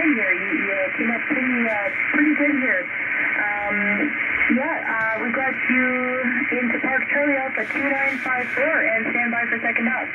fine here. You came up pretty good here. We've got you into Park Charlie Alpha 2954 and stand by for second up.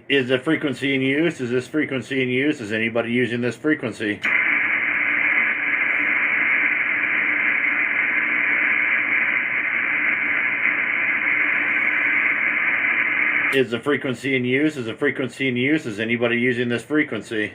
Is the frequency in use? Is this frequency in use? Is anybody using this frequency? Is the frequency in use? Is the frequency in use? Is anybody using this frequency?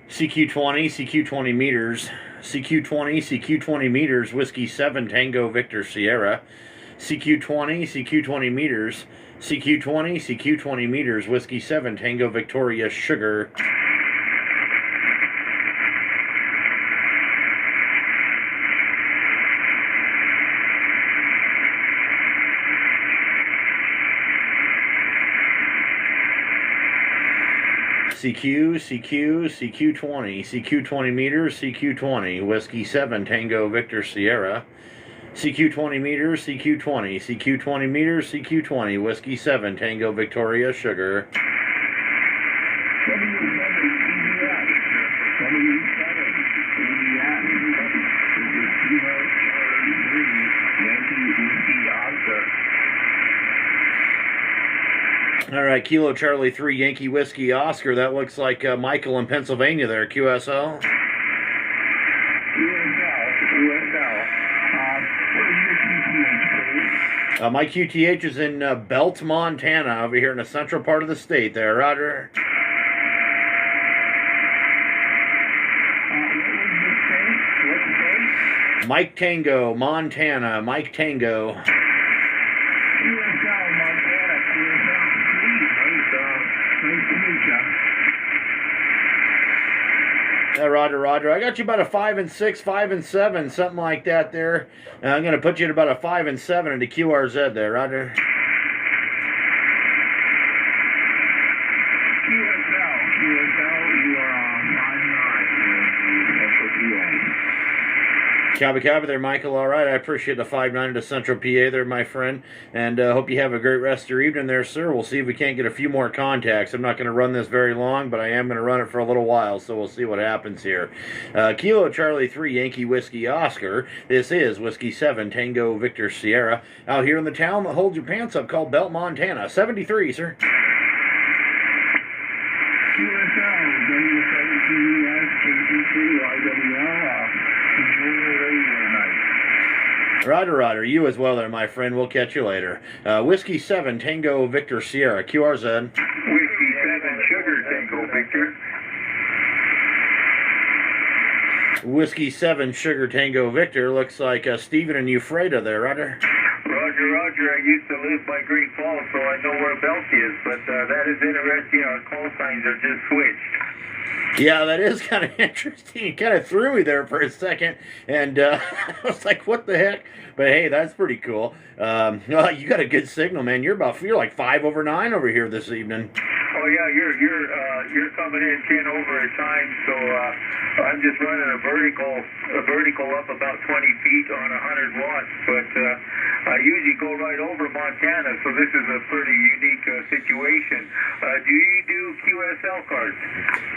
CQ20, CQ20 meters, CQ20, CQ20 meters, Whiskey 7, Tango, Victor, Sierra, CQ20, CQ20 meters, CQ20, CQ20 meters, Whiskey 7, Tango, Victoria, Sugar. CQ, CQ, CQ20, CQ20 meters, CQ20, Whiskey 7, Tango, Victor, Sierra, CQ20 meters, CQ20, CQ20 meters, CQ20, Whiskey 7, Tango, Victoria, Sugar. All right, Kilo Charlie 3, Yankee Whiskey Oscar. That looks like Michael in Pennsylvania there, QSL. My QTH is in Belt, Montana, over here in the central part of the state there, Roger. Mike Tango, Montana, Mike Tango. Roger, Roger. I got you about a 5 and 6, 5 and 7, something like that there. I'm going to put you at about a 5 and 7 into QRZ there, Roger. Copy, copy there, Michael. All right, I appreciate the 5-9 to Central PA there, my friend, and hope you have a great rest of your evening there, sir. We'll see if we can't get a few more contacts. I'm not going to run this very long, but I am going to run it for a little while, so we'll see what happens here. Kilo Charlie 3, Yankee Whiskey Oscar. This is Whiskey 7, Tango Victor Sierra, out here in the town that holds your pants up called Belt, Montana. 73, sir. Roger, Roger. You as well there, my friend. We'll catch you later. Whiskey 7, Tango, Victor, Sierra. QRZ. Whiskey 7, Sugar, Tango, Victor. Whiskey 7, Sugar, Tango, Victor. Looks like Stephen and Euphrata there, Roger. Roger, Roger. I used to live by Great Falls, so I know where Belt is, but that is interesting. Our call signs are just switched. Yeah, that is kind of interesting. It kind of threw me there for a second, and I was like, what the heck? But hey, that's pretty cool. Well, you got a good signal, man. You're like 5 over 9 over here this evening. Oh yeah, you're coming in 10 over at times, so I'm just running a vertical up about 20 feet on 100 watts, but I usually go right over Montana, so this is a pretty unique situation. Do you do QSL cards?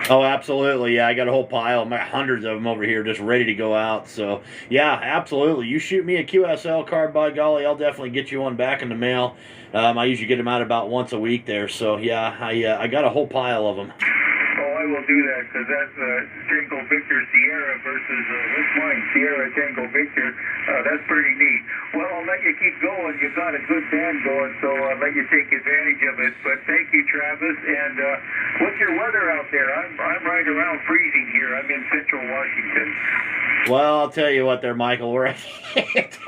Oh, absolutely. Yeah, I got a whole pile, hundreds of them over here just ready to go out. So, yeah, absolutely. You shoot me a QSL card, by golly, I'll definitely get you one back in the mail. I usually get them out about once a week there. So, yeah, I got a whole pile of them. Oh, I will do that, because that's Tango Victor Sierra versus this mine, Sierra Tango Victor. That's pretty neat. Well, I'll let you keep going. You've got a good band going, so I'll let you take advantage of it. But thank you, Travis. And what's your weather out there? I'm right around freezing here. I'm in central Washington. Well, I'll tell you what there, Michael. We're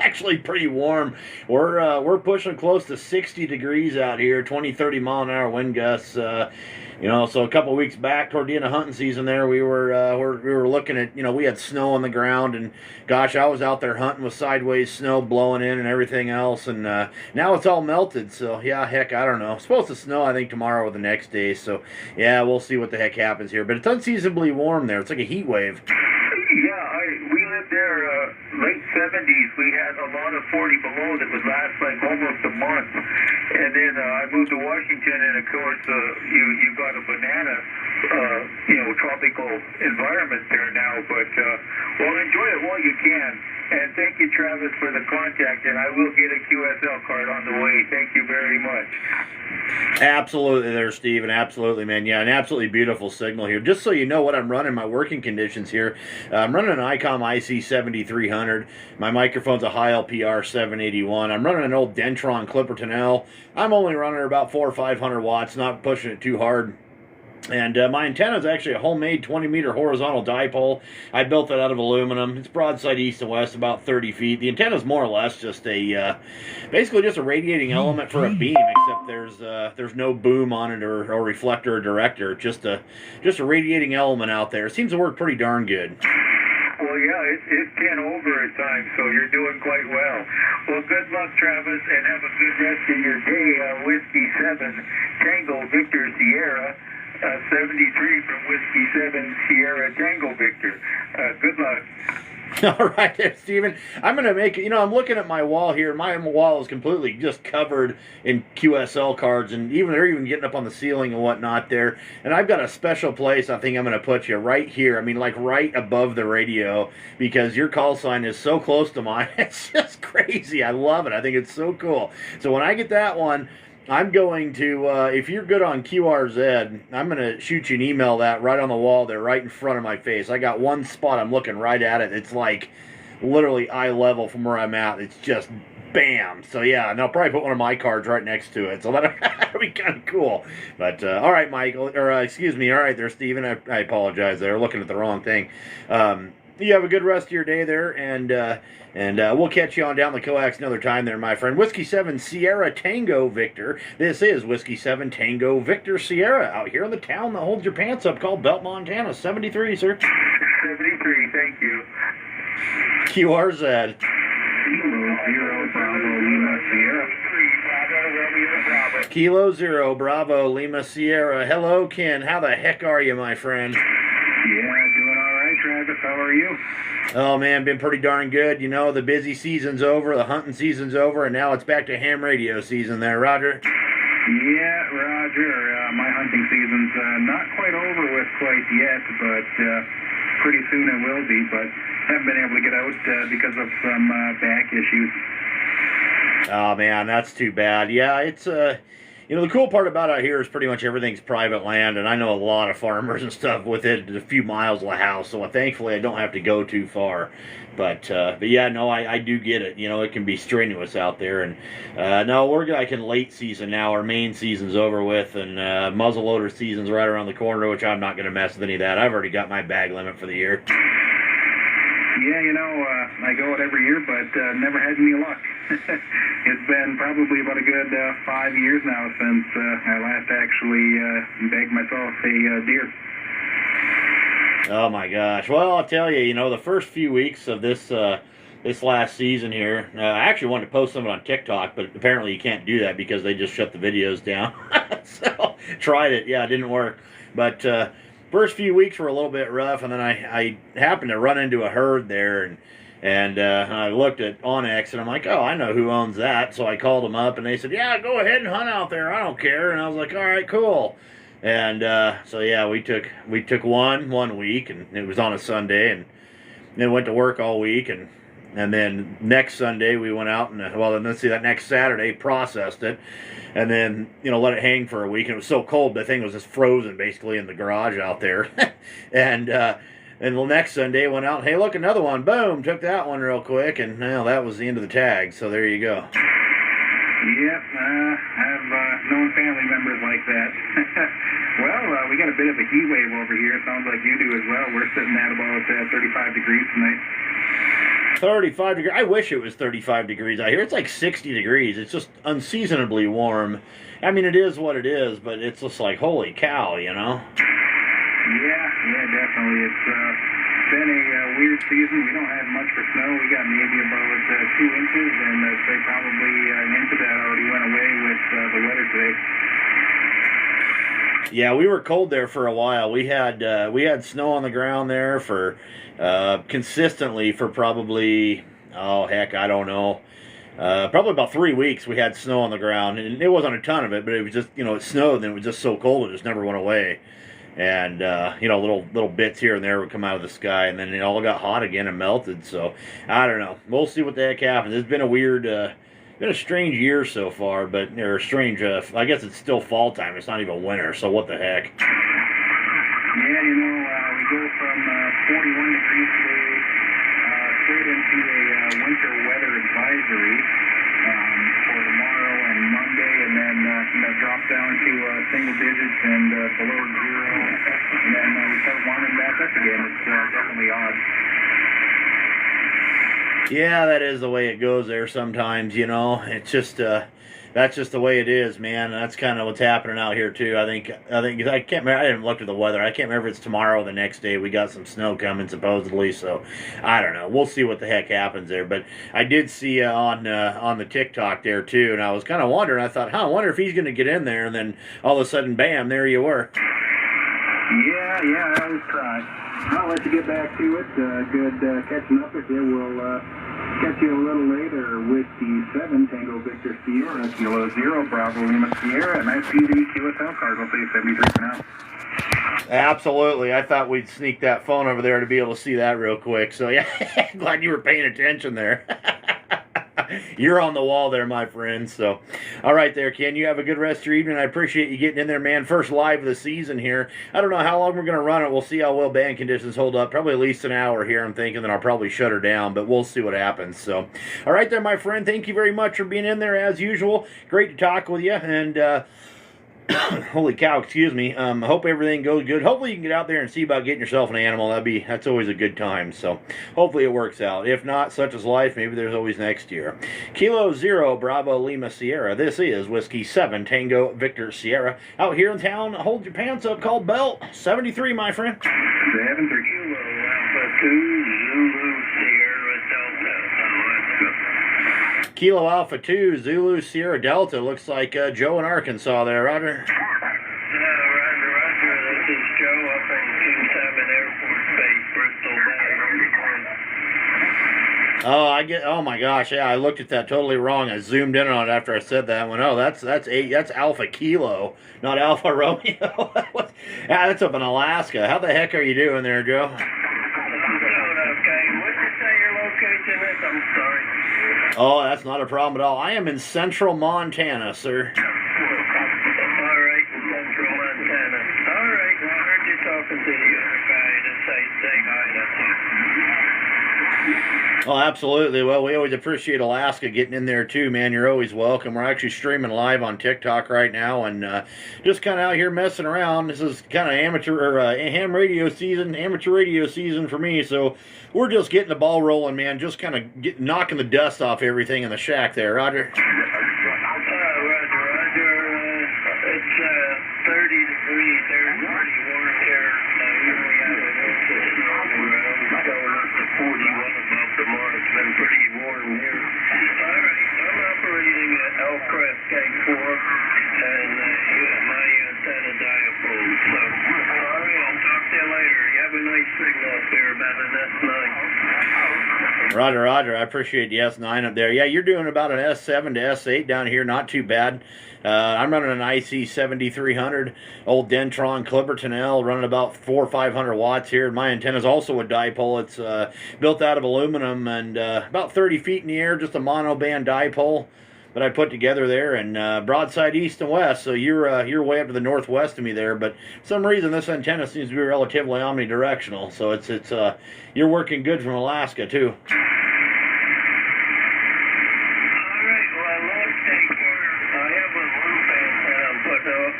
actually pretty warm. We're pushing close to 60 degrees out here, 20, 30 mile an hour wind gusts. So a couple of weeks back, toward the end of hunting season, there we were looking at, we had snow on the ground, and gosh, I was out there hunting with sideways snow blowing in and everything else, and now it's all melted. So yeah, heck, I don't know. It's supposed to snow, I think, tomorrow or the next day. So yeah, we'll see what the heck happens here. But it's unseasonably warm there. It's like a heat wave. Yeah, we lived there late 70s. We had a lot of 40 below that would last like almost a month. And then I moved to Washington, and of course you got a banana, tropical environment there now. But well, enjoy it while you can. And thank you, Travis, for the contact. And I will get a QSL card on the way. Thank you very much. Absolutely there, Steven. Absolutely, man. Yeah, an absolutely beautiful signal here. Just so you know what I'm running, my working conditions here. I'm running an ICOM IC7300. My microphone's a high LPR 781. I'm running an old Dentron Clipperton L. I'm only running about 400 or 500 watts, not pushing it too hard. And my antenna is actually a homemade 20-meter horizontal dipole. I built that out of aluminum. It's broadside east and west, about 30 feet. The antenna is more or less just basically just a radiating element for a beam, except there's no boom on it or reflector or director. Just a radiating element out there. It seems to work pretty darn good. Well, yeah, it's 10 over at times, so you're doing quite well. Well, good luck, Travis, and have a good rest of your day. Whiskey 7, Tango Victor Sierra. 73 from Whiskey 7 Sierra Tango Victor. Good luck. All right there, Steven. I'm going to make, I'm looking at my wall here. My wall is completely just covered in QSL cards, and they're even getting up on the ceiling and whatnot there. And I've got a special place I think I'm going to put you right here. I mean, like right above the radio, because your call sign is so close to mine. It's just crazy. I love it. I think it's so cool. So when I get that one, I'm going to, if you're good on QRZ, I'm going to shoot you an email that right on the wall there, right in front of my face. I got one spot, I'm looking right at it. It's like literally eye level from where I'm at. It's just bam. So yeah, and I'll probably put one of my cards right next to it. So that'll be kind of cool. But all right, Michael, excuse me. All right there, Steven. I apologize there. Looking at the wrong thing. You have a good rest of your day there, and we'll catch you on down the coax another time there, my friend. Whiskey 7 Sierra Tango Victor. This is Whiskey 7 Tango Victor Sierra out here in the town that holds your pants up called Belt, Montana. 73, sir. 73, thank you. QRZ. Kilo 0 Bravo Lima Sierra. Hello, Ken. How the heck are you, my friend? Yeah, doing all right, Travis. How are you? Oh, man, been pretty darn good. The busy season's over, the hunting season's over, and now it's back to ham radio season there, Roger. Yeah, Roger. My hunting season's not quite over with quite yet, but pretty soon it will be. But haven't been able to get out because of some back issues. Oh, man, that's too bad. Yeah, it's the cool part about out here is pretty much everything's private land, and I know a lot of farmers and stuff within a few miles of the house, so thankfully I don't have to go too far. But yeah, no, I do get it. It can be strenuous out there, and no, we're like in late season now. Our main season's over with, and muzzleloader season's right around the corner, which I'm not going to mess with any of that. I've already got my bag limit for the year. Yeah, I go out every year, but never had any luck. It's been probably about a good 5 years now since I last actually bagged myself a deer. Oh my gosh! Well, I'll tell you, the first few weeks of this last season here, I actually wanted to post something on TikTok, but apparently you can't do that because they just shut the videos down. So tried it, yeah, it didn't work. But first few weeks were a little bit rough, and then I happened to run into a herd there, and I looked at Onyx, and I'm like, oh, I know who owns that. So I called them up, and they said, yeah, go ahead and hunt out there. I don't care. And I was like, all right, cool. And so yeah, we took one week, and it was on a Sunday, and then went to work all week, and then next Sunday we went out and that next Saturday processed it, and then let it hang for a week. And it was so cold, the thing was just frozen basically in the garage out there. And the next Sunday went out, and hey, look, another one, boom, took that one real quick, and now that was the end of the tag. So there you go. Yep, I've known family members like that. Well, we got a bit of a heat wave over here. Sounds like you do as well. We're sitting at about 35 degrees tonight. 35 degrees. I wish it was 35 degrees out here. It's like 60 degrees. It's just unseasonably warm. I mean, it is what it is, but it's just like, holy cow, you know? Yeah, definitely. It's been a weird season. We don't have much for snow. We got maybe about 2 inches, and say probably an inch of that already went away with the weather today. Yeah, we were cold there for a while. We had snow on the ground there for consistently for probably, oh heck, I don't know, probably about 3 weeks. We had snow on the ground, and it wasn't a ton of it, but it was just, you know, it snowed and it was just so cold it just never went away. And you know, little bits here and there would come out of the sky, and then it all got hot again and melted. So I don't know. We'll see what the heck happens. It's been a weird. Been a strange year so far, but or strange. I guess it's still fall time. It's not even winter, so what the heck? Yeah, you know, we go from 41 degrees today straight into a winter weather advisory for tomorrow and Monday, and then drop down to single digits and below zero, and then we start warming back up again. It's definitely odd. Yeah, that is the way it goes there sometimes, you know. It's just that's just the way it is, man. That's kind of what's happening out here too. I think I can't remember. I didn't look at the weather. I can't remember if it's tomorrow or the next day. We got some snow coming supposedly, so I don't know. We'll see what the heck happens there. But I did see on the TikTok there too, and I was kind of wondering. I thought, I wonder if he's going to get in there, and then all of a sudden, bam, there you were. Yeah, that was I'll let you get back to it. Good catching up with you. We'll catch you a little later with the 7 Tango Victor Sierra, Kilo 0 Bravo Lima Sierra, nice beauty QSL cargo, please 73 for now. Absolutely. I thought we'd sneak that phone over there to be able to see that real quick. So yeah, glad you were paying attention there. You're on the wall there, my friend. So, all right there, Ken. You have a good rest of your evening. I appreciate you getting in there, man. First live of the season here. I don't know how long we're going to run it. We'll see how well band conditions hold up. Probably at least an hour here, I'm thinking. Then I'll probably shut her down, but we'll see what happens. So, all right there, my friend. Thank you very much for being in there, as usual. Great to talk with you, and holy cow, excuse me. I hope everything goes good. Hopefully you can get out there and see about getting yourself an animal. That's always a good time. So hopefully it works out. If not, such is life. Maybe there's always next year. Kilo 0 Bravo Lima Sierra. This is Whiskey 7 Tango Victor Sierra. Out here in town, hold your pants up, called Belt. 73, my friend. 73. Kilo Alpha 2 Zulu Sierra Delta. Kilo Alpha 2 Zulu Sierra Delta. Looks like Joe in Arkansas there, Roger. Roger. This is Joe up in King Salmon Air Force Base, Bristol Bay. Oh my gosh, yeah, I looked at that totally wrong. I zoomed in on it after I said that. I went, oh, that's Alpha Kilo, not Alpha Romeo. Yeah, that's up in Alaska. How the heck are you doing there, Joe? Okay. What did you say your location is? I'm sorry. Oh, that's not a problem at all. I am in central Montana, sir. All right, in central Montana. All right, well, I heard you talking to the other guy to say hi, that's all. Oh, absolutely. Well, we always appreciate Alaska getting in there too, man. You're always welcome. We're actually streaming live on TikTok right now, and just kind of out here messing around. This is kind of amateur radio season for me. So we're just getting the ball rolling, man. Just kind of knocking the dust off everything in the shack there, Roger. Roger. It's 30 degrees. There's pretty warm here. We only have an inch of snow. We're going up to 41 above the mark. It's been pretty warm here. All right, I'm operating at Elcrest K4, and you have my antenna dipole. So, all right, I'll talk to you later. You have a nice signal up there about an S9. Roger. I appreciate the S9 up there. Yeah, you're doing about an S7 to S8 down here. Not too bad. I'm running an IC 7300, old Dentron Clipperton L, running about 400 or 500 watts here. My antenna is also a dipole. It's built out of aluminum and about 30 feet in the air, just a monoband dipole that I put together there, and broadside east and west. So you're way up to the northwest of me there, but for some reason this antenna seems to be relatively omnidirectional. So it's you're working good from Alaska too.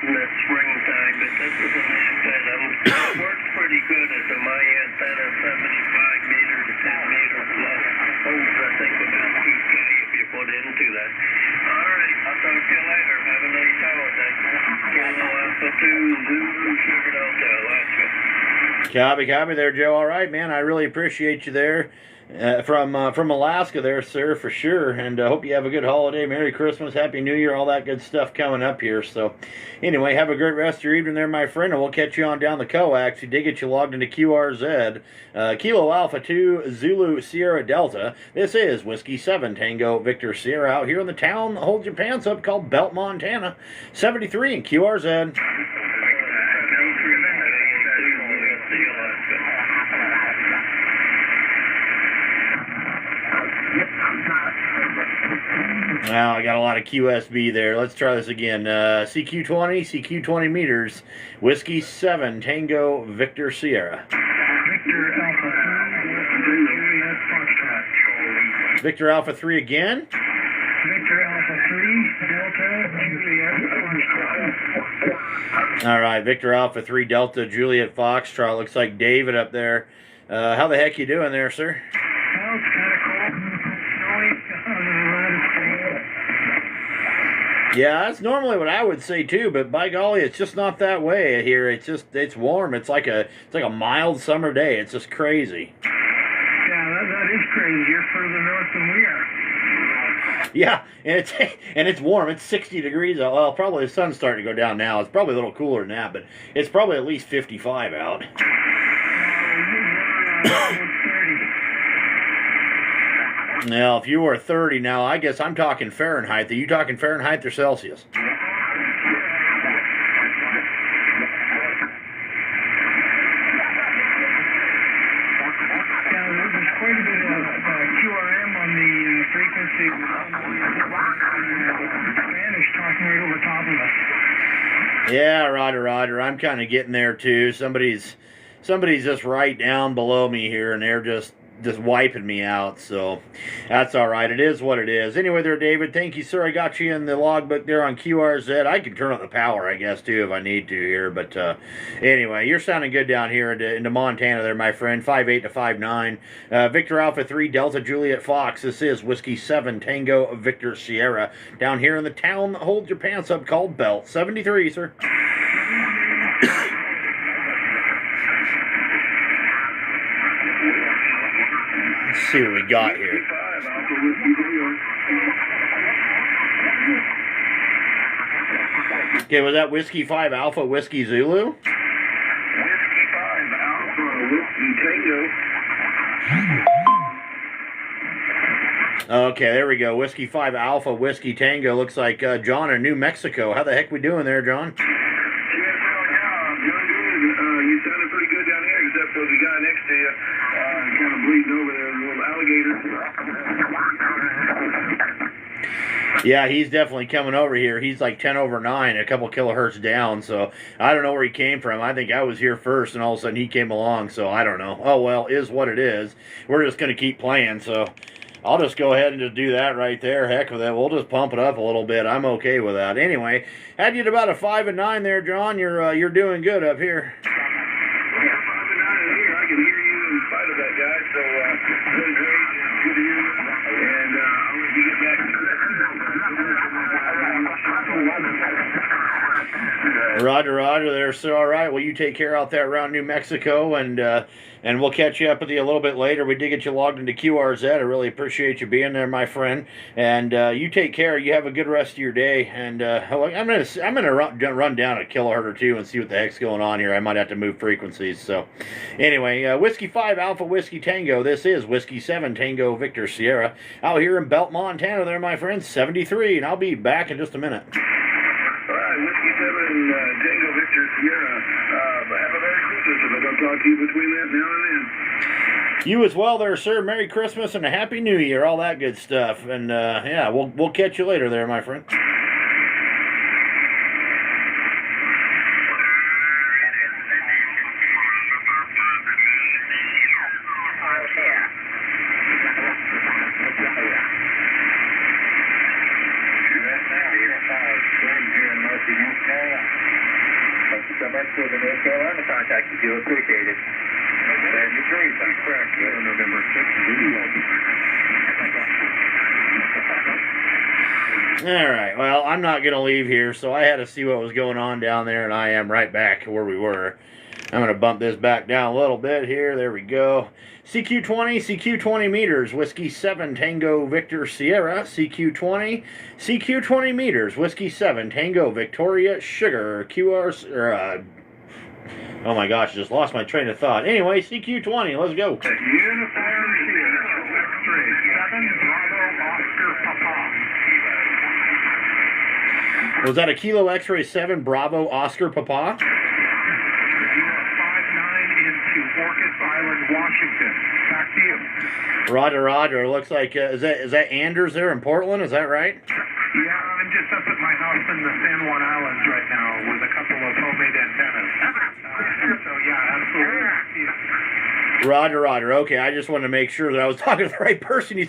In the springtime, but this is an antenna. It works pretty good as a my antenna, 75 meters, 10 meters long. Copy there, Joe. All right, man. I really appreciate you there. From Alaska there, sir, for sure. And hope you have a good holiday. Merry Christmas, Happy New Year, all that good stuff coming up here. So anyway, have a great rest of your evening there, my friend, and we'll catch you on down the coax. We did get you logged into QRZ. Kilo Alpha 2 Zulu Sierra Delta. This is Whiskey 7 Tango Victor Sierra out here in the town. Hold your pants up, called Belt, Montana. 73 in QRZ. Wow, I got a lot of QSB there. Let's try this again. CQ20 meters. Whiskey 7 Tango Victor Sierra. Victor Alpha 3, Juliet Foxtrot. Victor Alpha 3 again. Victor Alpha 3, Delta, Juliet Foxtrot. All right, Victor Alpha 3 Delta Juliet Foxtrot. Looks like David up there. How the heck you doing there, sir? Well, it's kind of cold. Yeah, that's normally what I would say too, but by golly, it's just not that way here. It's warm. It's like a mild summer day. It's just crazy. Yeah, that is crazy. You're further north than we are. Yeah, and it's warm. It's 60 degrees. Well, probably the sun's starting to go down now. It's probably a little cooler than that, but it's probably at least 55 out. Now, if you were 30 now, I guess I'm talking Fahrenheit. Are you talking Fahrenheit or Celsius? Yeah, there's quite a bit of QRM on the frequency. Spanish talking right over top of us. Yeah, Roger. I'm kind of getting there too. Somebody's just right down below me here, and they're just wiping me out, so that's all right. It is what it is. Anyway there, David, thank you, sir. I got you in the logbook there on QRZ. I can turn on the power, I guess, too, if I need to here, but anyway, you're sounding good down here into Montana there, my friend. 5'8" to 5'9". Victor Alpha 3 Delta Juliet Fox. This is Whiskey 7 Tango Victor Sierra down here in the town that holds your pants up, called Belt. 73, sir. Let's see what we got here. Okay, was that Whiskey 5 Alpha Whiskey Zulu? Whiskey 5 Alpha Whiskey Tango. Okay, there we go. Whiskey 5 Alpha Whiskey Tango. Looks like John in New Mexico. How the heck we doing there, John? You sounded pretty good down here, except for the guy next to you, kind of bleeding over there, a little alligator. Yeah, he's definitely coming over here. He's like 10 over 9, a couple kilohertz down, so I don't know where he came from. I think I was here first, and all of a sudden he came along, so I don't know. Oh, well, is what it is. We're just going to keep playing, so I'll just go ahead and just do that right there. Heck with it. We'll just pump it up a little bit. I'm okay with that. Anyway, had you at about a 5 and 9 there, John. You're doing good up here. Yeah, 5 and 9 here. I can hear you in spite of that guy, so doing great. Good to hear you. And I'll let you get back to Roger there, sir. All right. Well, you take care out there around New Mexico, and we'll catch you up with you a little bit later. We did get you logged into QRZ. I really appreciate you being there, my friend. And you take care. You have a good rest of your day. And I'm gonna run down a kilohertz or two and see what the heck's going on here. I might have to move frequencies. So anyway, Whiskey 5 Alpha Whiskey Tango. This is Whiskey 7 Tango Victor Sierra out here in Belt, Montana. There, my friend. 73, and I'll be back in just a minute. All right, Whiskey 7 Tango Victor Sierra. Have a Merry Christmas if I don't talk to you between that now and then. You as well there, sir. Merry Christmas and a Happy New Year, all that good stuff. And yeah, we'll catch you later there, my friend. Contact if you appreciate it. And the great, that's correct. November 6th. All right. Well, I'm not going to leave here, so I had to see what was going on down there, and I am right back where we were. I'm going to bump this back down a little bit here. There we go. CQ 20 meters, Whiskey 7, Tango Victor Sierra. CQ 20 meters, Whiskey 7, Tango Victoria Sugar. Oh my gosh, just lost my train of thought. Anyway, CQ 20, let's go. Uniform Sierra, X-ray 7, Bravo, Oscar, Papa. Was that a Kilo X-ray 7, Bravo, Oscar, Papa? Orcas Island, Washington. Back to you. Roger, Roger. Looks like is that Anders there in Portland? Is that right? Yeah, I'm just up at my house in the San Juan Islands right now with a couple of homemade antennas. So yeah, absolutely. Roger, Roger. Okay, I just wanted to make sure that I was talking to the right person. You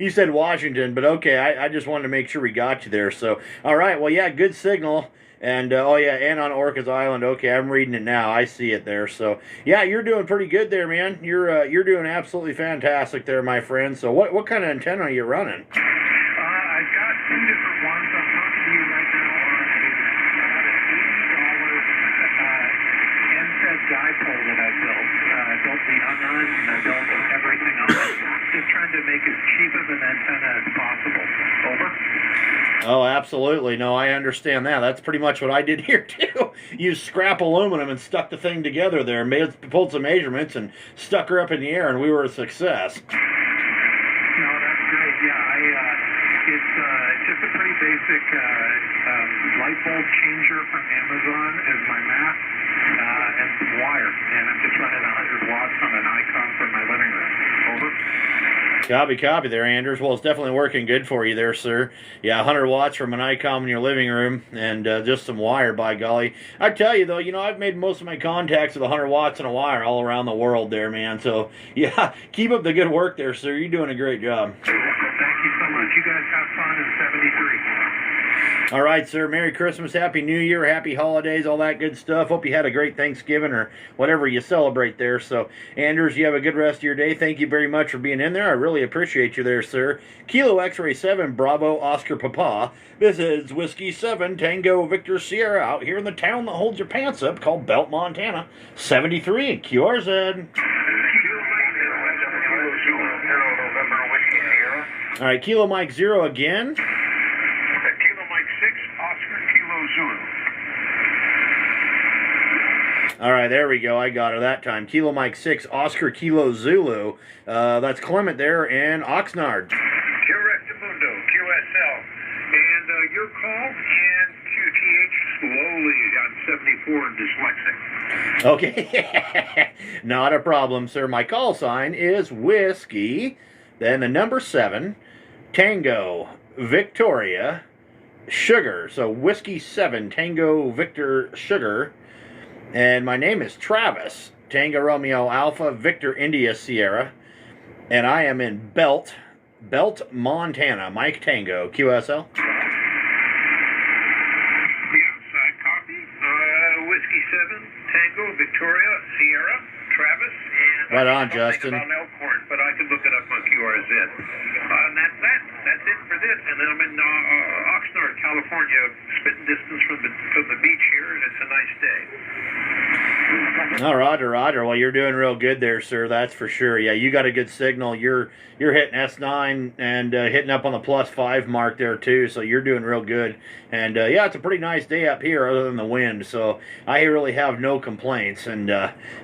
said Washington, but okay, I just wanted to make sure we got you there. So all right, well yeah, good signal. And, oh yeah, and on Orcas Island. Okay, I'm reading it now. I see it there. So, yeah, you're doing pretty good there, man. You're doing absolutely fantastic there, my friend. So, what kind of antenna are you running? I've got two different ones. I'm talking to you right now on an $80 NSET dipole that I built. I built the unrun and I built everything on it. Just trying to make as cheap of an antenna as possible. Over. Oh, absolutely. No, I understand that. That's pretty much what I did here, too. Used scrap aluminum and stuck the thing together there, pulled some measurements, and stuck her up in the air, and we were a success. No, that's great. Yeah, it's just a pretty basic light bulb changer from Amazon as my mast and some wire. And I'm just running 100 watts on an icon for my living room. Over. Copy there, Anders. Well, it's definitely working good for you there, sir. Yeah, 100 watts from an ICOM in your living room and just some wire, by golly. I tell you, though, I've made most of my contacts with 100 watts and a wire all around the world there, man. So, yeah, keep up the good work there, sir. You're doing a great job. Thank you so much. You guys have fun in 73. All right, sir. Merry Christmas, Happy New Year, Happy Holidays, all that good stuff. Hope you had a great Thanksgiving or whatever you celebrate there. So, Anders, you have a good rest of your day. Thank you very much for being in there. I really appreciate you there, sir. Kilo X-ray 7, Bravo, Oscar, Papa. This is Whiskey 7, Tango, Victor, Sierra, out here in the town that holds your pants up called Belt, Montana. 73 and QRZ. All right, Kilo Mike 0 again. All right, there we go. I got her that time. Kilo Mike 6, Oscar Kilo Zulu. That's Clement there and Oxnard. Correctamundo, QSL. And your call and QTH slowly on 74 and dyslexic. Okay. Not a problem, sir. My call sign is Whiskey, then the number 7, Tango, Victoria, Sugar. So Whiskey 7, Tango, Victor, Sugar. And my name is Travis, Tango Romeo Alpha, Victor India Sierra, and I am in Belt, Montana. Mike Tango, QSL. Yeah, copy. Whiskey 7, Tango, Victoria, Sierra, Travis, and... Right on, Justin. About Elkhorn, but I can look it up on QRZ. And that's that. That's it for this. And then I'm in Oxnard, California, spitting distance from the beach here, and it's a nice day. Oh, Roger. Well, you're doing real good there, sir. That's for sure. Yeah, you got a good signal. You're hitting S9 and hitting up on the +5 mark there too. So you're doing real good. And yeah, it's a pretty nice day up here, other than the wind. So I really have no complaints. And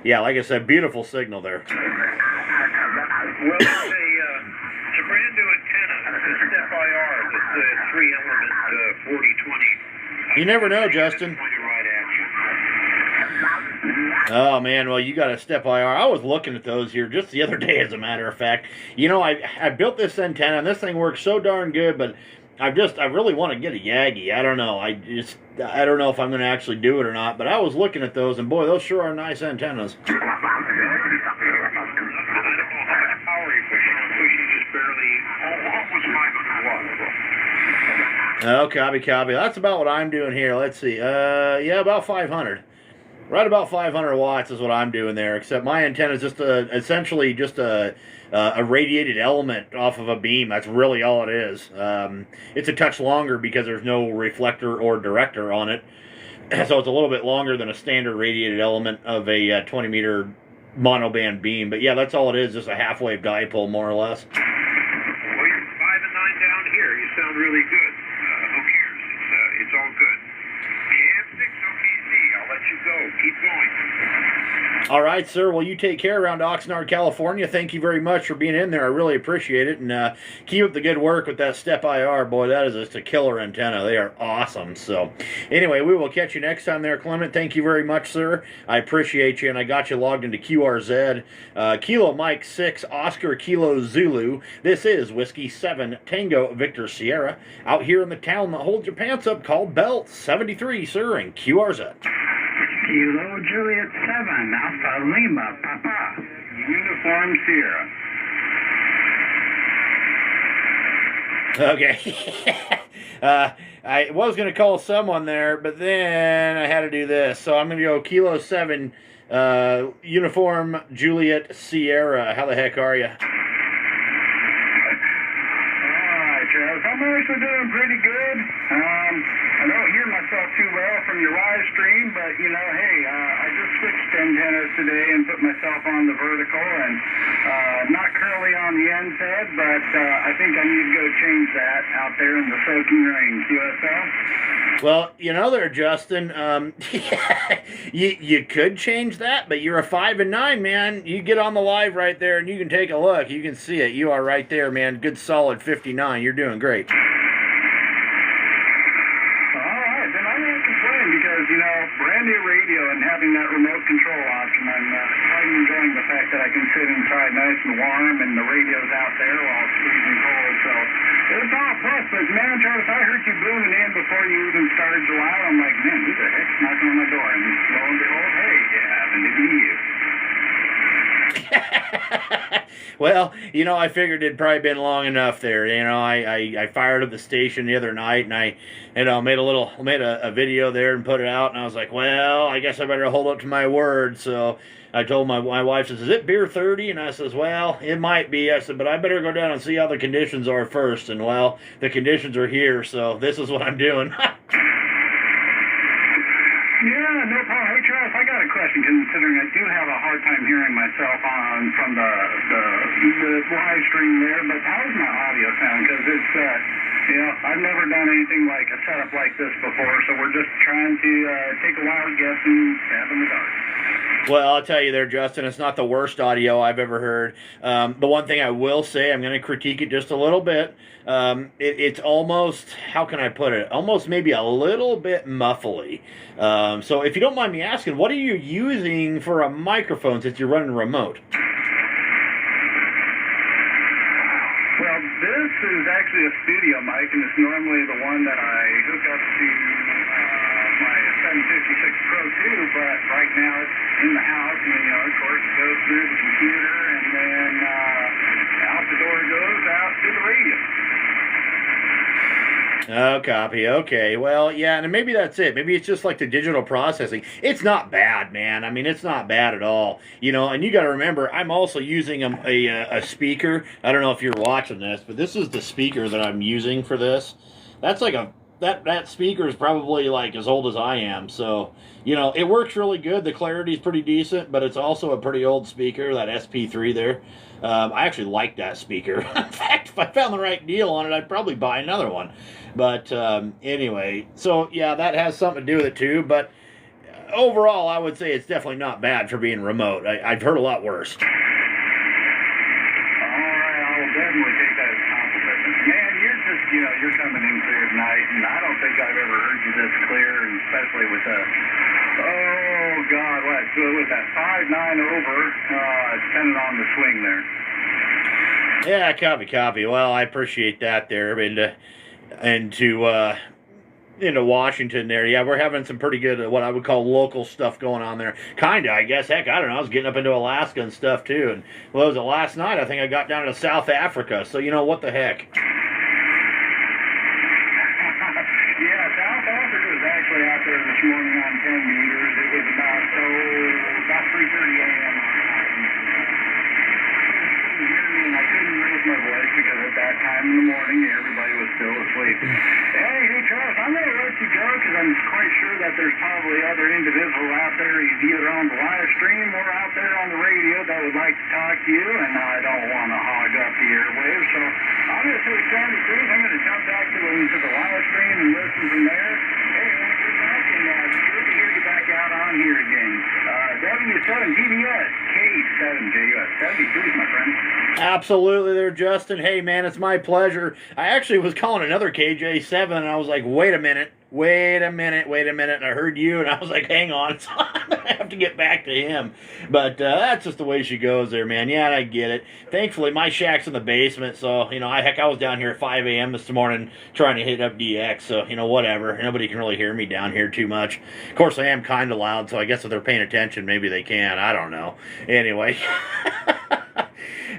yeah, like I said, beautiful signal there. Well, it's a brand new antenna. It's a step IR. It's a 3-element 40/20. You never know, Justin. Oh, man, well, you got a step IR. I was looking at those here just the other day, as a matter of fact. I built this antenna, and this thing works so darn good, but I really want to get a Yagi. I don't know. I don't know if I'm going to actually do it or not, but I was looking at those, and boy, those sure are nice antennas. Oh, copy. That's about what I'm doing here. Let's see. Yeah, about 500. Right about 500 watts is what I'm doing there, except my antenna is just essentially just a radiated element off of a beam. That's really all it is. It's a touch longer because there's no reflector or director on it. So it's a little bit longer than a standard radiated element of a 20-meter monoband beam. But yeah, that's all it is, just a half-wave dipole, more or less. Well, you're 5 and 9 down here. You sound really good. Who cares? It's all good. KF6 OKC. I'll let you go. Keep going. All right, sir. Well, you take care around Oxnard, California. Thank you very much for being in there. I really appreciate it. And keep up the good work with that Step IR. Boy, that is just a killer antenna. They are awesome. So anyway, we will catch you next time there, Clement. Thank you very much, sir. I appreciate you. And I got you logged into QRZ. Kilo Mike 6, Oscar Kilo Zulu. This is Whiskey 7, Tango Victor Sierra. Out here in the town that holds your pants up called Belt 73, sir, and QRZ. Kilo Juliet 7, Alpha Lima, Papa. Uniform Sierra. Okay. I was going to call someone there, but then I had to do this. So I'm going to go Kilo 7, Uniform Juliet Sierra. How the heck are you? I'm actually doing pretty good. I don't hear myself too well from your live stream, but, you know, hey, I just switched antennas today and put myself on the vertical, and not currently on the end head, but I think I need to go change that out there in the soaking rain. QSL? Well, you know there, Justin, you could change that, but you're a 5 and 9, man. You get on the live right there and you can take a look. You can see it. You are right there, man. Good solid 59. You're doing great. All right, then I'm not complaining because, you know, brand new radio and having that remote control option, I'm quite enjoying the fact that I can sit inside nice and warm and the radio's out there while it's freezing cold, so it's all plus. But man, Travis, I heard you booming in before you even started July. I'm like, man, who the heck's knocking on my door? And lo and behold, hey, it happened to be you. Well, you know, I figured it'd probably been long enough there. You know, I fired up the station the other night, and I, you know, made a video there and put it out, and I was like, well, I guess I better hold up to my word. So I told my wife, says, is it beer 30? And I says, well, it might be. I said, but I better go down and see how the conditions are first. And well, the conditions are here, so this is what I'm doing. Yeah, no problem. Hey, Travis, I got a question, considering I do have a hard time hearing myself from the live stream there, but how's my audio sound? Because it's, you know, I've never done anything like a setup like this before, so we're just trying to take a wild guess and stab in the dark. Well, I'll tell you there, Justin, it's not the worst audio I've ever heard. The one thing I will say, I'm going to critique it just a little bit. It's almost, how can I put it? Almost maybe a little bit muffly. So if you don't mind me asking, what are you using for a microphone since you're running remote? Well, this is actually a studio mic, and it's normally the one that I hook up to my 756 Pro 2, but right now it's in the house, and, you know, of course, it goes through the computer, and then out the door it goes, out to the radio. Oh, copy. Okay. Well, yeah, and maybe that's it. Maybe it's just like the digital processing. It's not bad, man. I mean, it's not bad at all. You know, and you got to remember, I'm also using a speaker. I don't know if you're watching this, but this is the speaker that I'm using for this. That's like that speaker is probably like as old as I am. So, you know, it works really good. The clarity is pretty decent, but it's also a pretty old speaker, that SP3 there. I actually like that speaker. In fact, if I found the right deal on it, I'd probably buy another one. But anyway, so yeah, that has something to do with it too. But overall, I would say it's definitely not bad for being remote. I've heard a lot worse. All right, I will definitely take that as a compliment. Man, you're just, you know, you're coming in clear tonight, and I don't think I've ever heard you this clear, and especially with the, oh God, what, so with that 5.9 over, depending on the swing there. Yeah, copy. Well, I appreciate that there. And to into Washington there, yeah, we're having some pretty good, what I would call local stuff going on there. Kinda, I guess. Heck, I don't know. I was getting up into Alaska and stuff too. And well, it was last night. I think I got down to South Africa. So you know what the heck. Yeah, South Africa was actually out there this morning on 10 meters. It was about 3:30 a.m. And I couldn't raise my voice because at that time in the morning everybody was still asleep. Hey, Charles, I'm going to let you go because I'm quite sure that there's probably 73. I'm going to jump back to the live stream and listen from there. Hey, when we get back, and good to hear you back out on here again. W7 GBS, K7 JUS, 73, my friend. Absolutely there, Justin. Hey, man, it's my pleasure. I actually was calling another KJ7, and I was like, wait a minute. And I heard you, and I was like, hang on. So I'm going to have to get back to him. But that's just the way she goes there, man. Yeah, I get it. Thankfully, my shack's in the basement, so, you know, I was down here at 5 a.m. this morning trying to hit up DX, so, you know, whatever. Nobody can really hear me down here too much. Of course, I am kind of loud, so I guess if they're paying attention, maybe they can. I don't know. Anyway.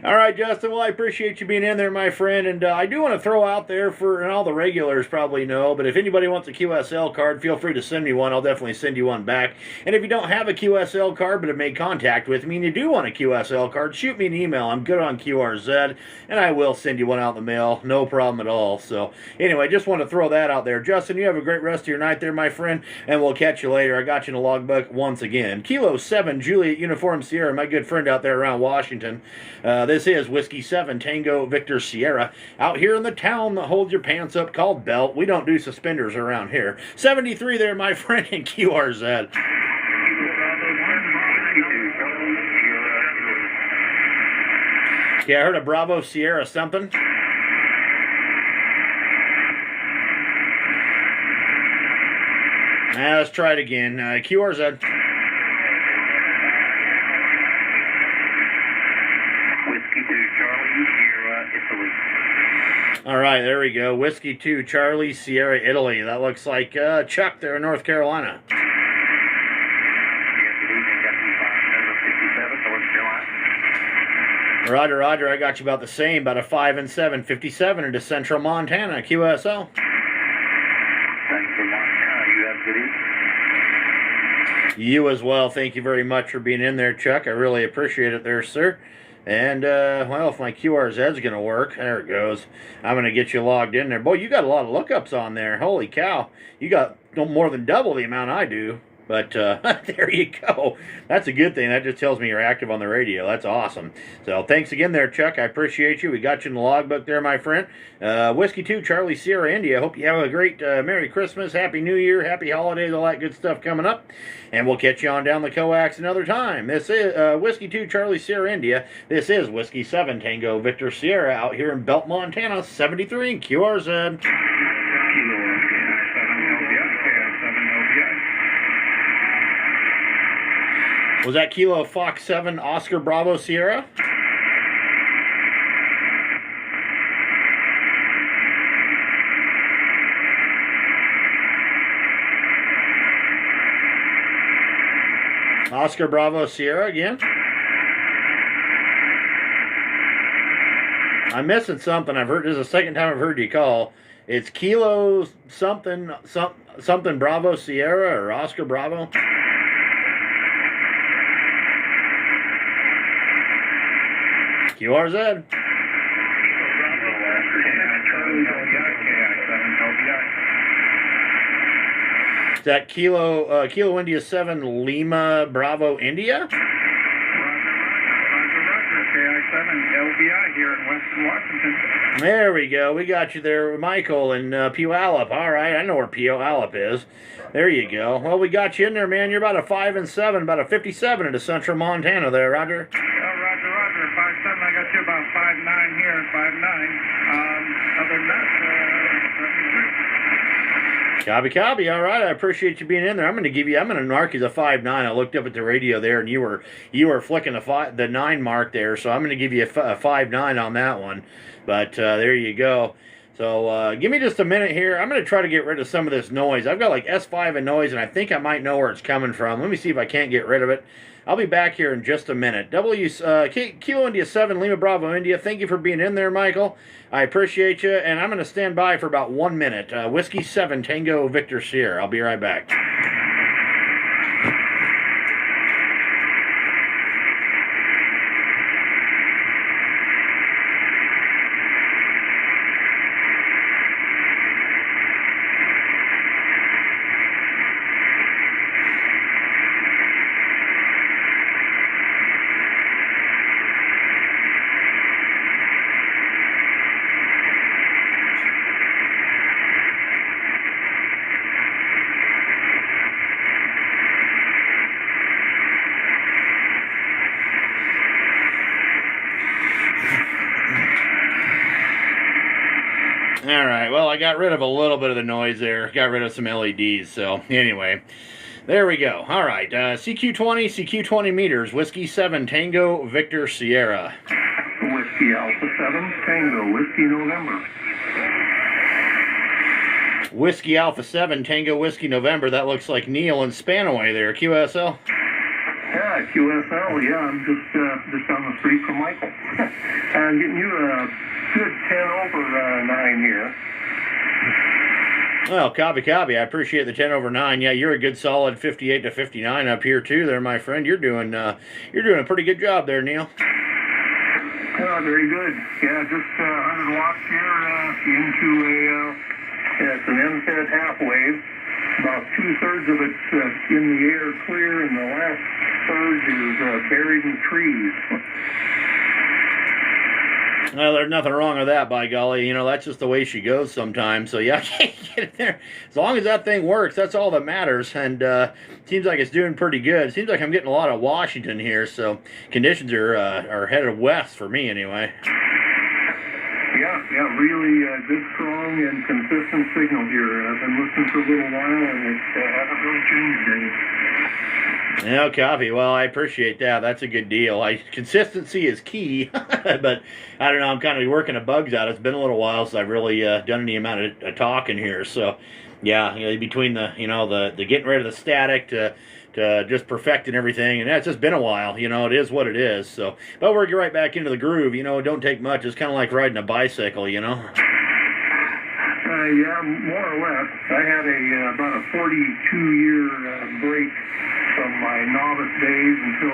All right, Justin, well, I appreciate you being in there, my friend, and I do want to throw out there for, and all the regulars probably know, but if anybody wants a QSL card, feel free to send me one. I'll definitely send you one back. And if you don't have a QSL card but have made contact with me and you do want a QSL card, shoot me an email. I'm good on QRZ, and I will send you one out in the mail. No problem at all. So, anyway, just want to throw that out there. Justin, you have a great rest of your night there, my friend, and we'll catch you later. I got you in the logbook once again. Kilo 7, Juliet Uniform Sierra, my good friend out there around Washington. This is Whiskey 7, Tango Victor Sierra, out here in the town that holds your pants up called Belt. We don't do suspenders around here. 73 there, my friend, in QRZ. Yeah, I heard a Bravo Sierra something. Let's try it again. QRZ. All right, there we go. Whiskey 2, Charlie, Sierra, Italy. That looks like Chuck there in North Carolina. Roger, Roger. I got you about the same, about a 5 and 7, 57 into Central Montana, QSL. Thanks for Montana. You have a good evening. You as well. Thank you very much for being in there, Chuck. I really appreciate it there, sir. And, well, if my QRZ's going to work, there it goes. I'm going to get you logged in there. Boy, you got a lot of lookups on there. Holy cow. You got more than double the amount I do. But there you go. That's a good thing. That just tells me you're active on the radio. That's awesome. So thanks again there, Chuck. I appreciate you. We got you in the logbook there, my friend. Whiskey 2, Charlie, Sierra, India. Hope you have a great Merry Christmas, Happy New Year, Happy Holidays, all that good stuff coming up. And we'll catch you on down the coax another time. This is Whiskey 2, Charlie, Sierra, India. This is Whiskey 7, Tango, Victor, Sierra, out here in Belt, Montana, 73 in QRZ. Was that Kilo Fox 7 Oscar Bravo Sierra? Oscar Bravo Sierra again? I'm missing something. I've heard this is the second time I've heard you call. It's Kilo something Bravo Sierra or Oscar Bravo? QRZ. Is that Kilo India 7 Lima Bravo India? LBI here in Western Washington. There we go. We got you there, Michael, in Puyallup. All right, I know where Puyallup is. There you go. Well, we got you in there, man. You're about a 5 and 7, about a 57 into Central Montana there, Roger. Roger. 5'7", I got you about 5'9" here, 5'9". Other than that, Copy. All right, I appreciate you being in there. I'm going to mark you the 5'9". I looked up at the radio there, and you were flicking the 9 mark there, so I'm going to give you a 5'9" on that one. But there you go. So give me just a minute here. I'm going to try to get rid of some of this noise. I've got like S5 and noise, and I think I might know where it's coming from. Let me see if I can't get rid of it. I'll be back here in just a minute. Kilo India 7, Lima Bravo India. Thank you for being in there, Michael. I appreciate you, and I'm going to stand by for about 1 minute. Whiskey 7, Tango Victor Sierra. I'll be right back. All right, well, I got rid of a little bit of the noise there. Got rid of some LEDs, so anyway. There we go. All right, CQ 20 meters, Whiskey 7, Tango, Victor, Sierra. Whiskey Alpha 7, Tango, Whiskey November. Whiskey Alpha 7, Tango, Whiskey November. That looks like Neil and Spanaway there. QSL? Yeah, QSL, yeah, I'm just on the street from Michael. I'm getting you a good 10/9 here. Well, copy. I appreciate the 10/9. Yeah, you're a good solid 58 to 59 up here too there, my friend. You're doing a pretty good job there, Neil. Oh, very good. Yeah, just 100 watts here into it's an MFED half wave. About 2/3 of it's in the air clear, and the last third is buried in trees. Well, there's nothing wrong with that, by golly. You know, that's just the way she goes sometimes. So, yeah, I can't get it there. As long as that thing works, that's all that matters. And seems like it's doing pretty good. Seems like I'm getting a lot of Washington here, so conditions are headed west for me anyway. Yeah, really good, strong, and consistent signal here. I've been listening for a little while, and it hasn't really changed any. Yeah, copy. Well, I appreciate that. That's a good deal. Consistency is key, but I don't know. I'm kind of working the bugs out. It's been a little while since I've really done any amount of talking here. So, yeah, between the the getting rid of the static to just perfecting everything, and it's just been a while. It is what it is. So, but we're right back into the groove. It don't take much. It's kind of like riding a bicycle. Yeah, more or less. I had about a 42-year break from my novice days until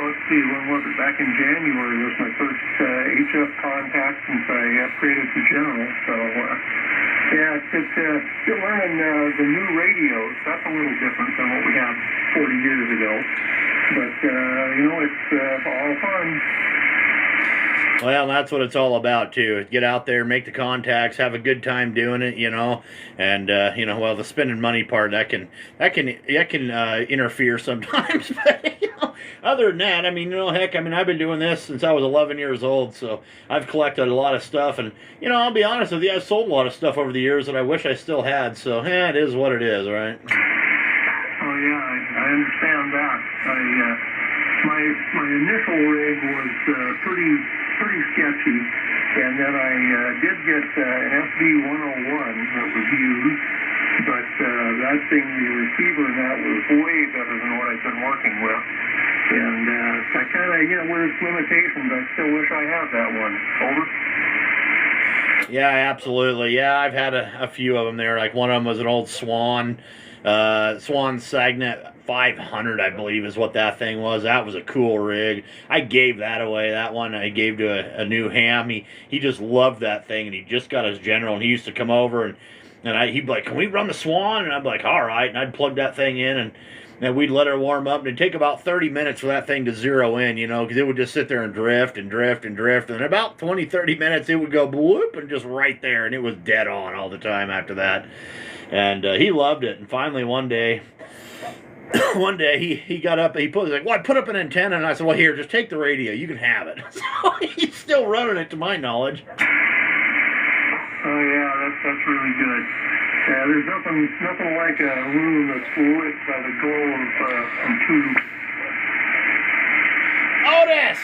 let's see, when was it? Back in January was my first HF contact since I upgraded to general. So, yeah, it's still learning the new radios. That's a little different than what we had 40 years ago. But, it's all fun. Well, that's what it's all about too. Get out there, make the contacts, have a good time doing it, and well, the spending money part that can interfere sometimes. But other than that, heck, I've been doing this since I was 11 years old, so I've collected a lot of stuff, and I'll be honest with you, I've sold a lot of stuff over the years that I wish I still had. So, it is what it is, right? Oh yeah, I understand that. My initial rig was pretty sketchy, and then I did get an FD-101 that was used, but that thing, the receiver in that was way better than what I've been working with, and I kind of, with its limitations, I still wish I had that one. Over? Yeah, absolutely. Yeah, I've had a few of them there. Like one of them was an old Swan Sagnet 500, I believe is what that thing was. That was a cool rig. I gave that away. That one I gave to a new ham. He just loved that thing, and he just got his general, and he used to come over and he'd be like, "Can we run the Swan?" And I'd be like, "All right." And I'd plug that thing in, and we'd let it warm up, and it'd take about 30 minutes for that thing to zero in, because it would just sit there and drift and drift and drift, and about 20-30 minutes it would go bloop and just right there, and it was dead on all the time after that. And he loved it. And finally one day he got up, he's like, "Well, I put up an antenna," and I said, "Well, here, just take the radio, you can have it." So he's still running it to my knowledge. Oh yeah, that's really good. Yeah, there's nothing like a room that's lit by the glow of some tube. Otis!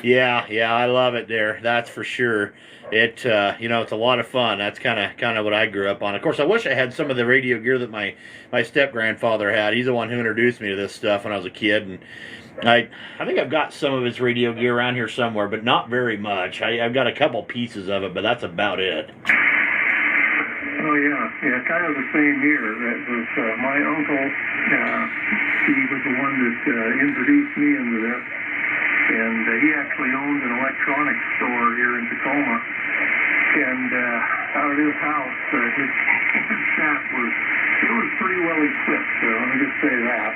Yeah, I love it there. That's for sure. It's a lot of fun. That's kind of what I grew up on. Of course, I wish I had some of the radio gear that my step-grandfather had. He's the one who introduced me to this stuff when I was a kid, and I think I've got some of his radio gear around here somewhere, but not very much. I've got a couple pieces of it, but that's about it. Oh yeah, kind of the same here. That was my uncle. He was the one that introduced me into this. And he actually owned an electronics store here in Tacoma. And out of his house, his shack was pretty well equipped. So let me just say that.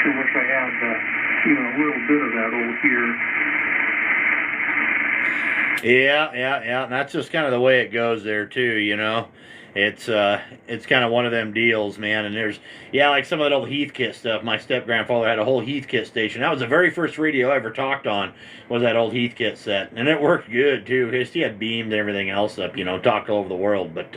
Sure wish I had a little bit of that old gear. Yeah. And that's just kind of the way it goes there too, you know. It's kind of one of them deals, man. And there's like some of that old Heathkit stuff. My step grandfather had a whole Heathkit station. That was the very first radio I ever talked on, was that old Heathkit set, and it worked good too. He had beamed and everything else up, you know, talked all over the world. But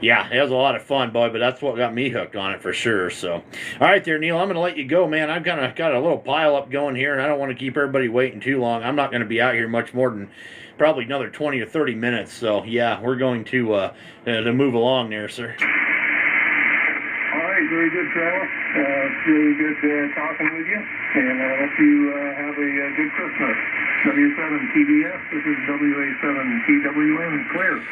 yeah, it was a lot of fun, boy. But that's what got me hooked on it for sure. So, all right, there, Neil. I'm gonna let you go, man. I've kind of got a little pile up going here, and I don't want to keep everybody waiting too long. I'm not going to be out here much more than probably another 20 or 30 minutes. So yeah, we're going to move along there, sir. All right, very good, Travis. It's really good talking with you, and I hope you have a good Christmas. W7TDS, this is WA7TWM, clear.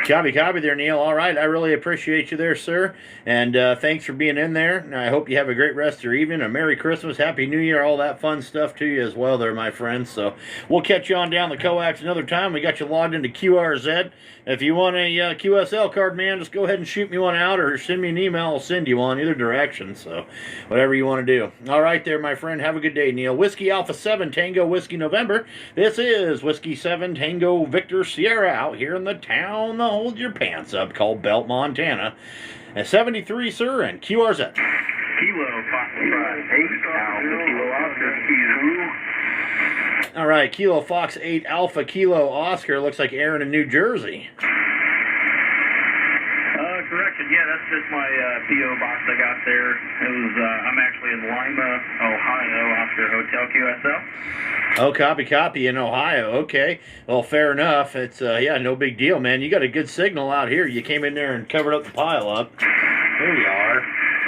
Copy there, Neil. All right, I really appreciate you there, sir, and thanks for being in there. I hope you have a great rest of your evening, a Merry Christmas, Happy New Year, all that fun stuff to you as well there, my friends. So we'll catch you on down the coax another time. We got you logged into QRZ. If you want a QSL card, man, just go ahead and shoot me one out or send me an email. I'll send you one, either direction, so whatever you want to do. All right there, my friend. Have a good day, Neil. Whiskey Alpha 7 Tango Whiskey November. This is Whiskey 7 Tango Victor Sierra out here in the town to hold your pants up called Belt, Montana. At 73, sir, and QRZ. Kilo Fox 8 Alpha Kilo Oscar Kilo. All right, Kilo Fox 8 Alpha Kilo Oscar. Looks like Aaron in New Jersey. Correction, yeah, that's just my P.O. box I got there. It was, I'm actually in Lima, Ohio, Oscar Hotel QSL. Oh, copy in Ohio. Okay. Well, fair enough. It's, no big deal, man. You got a good signal out here. You came in there and covered up the pile up. There you are.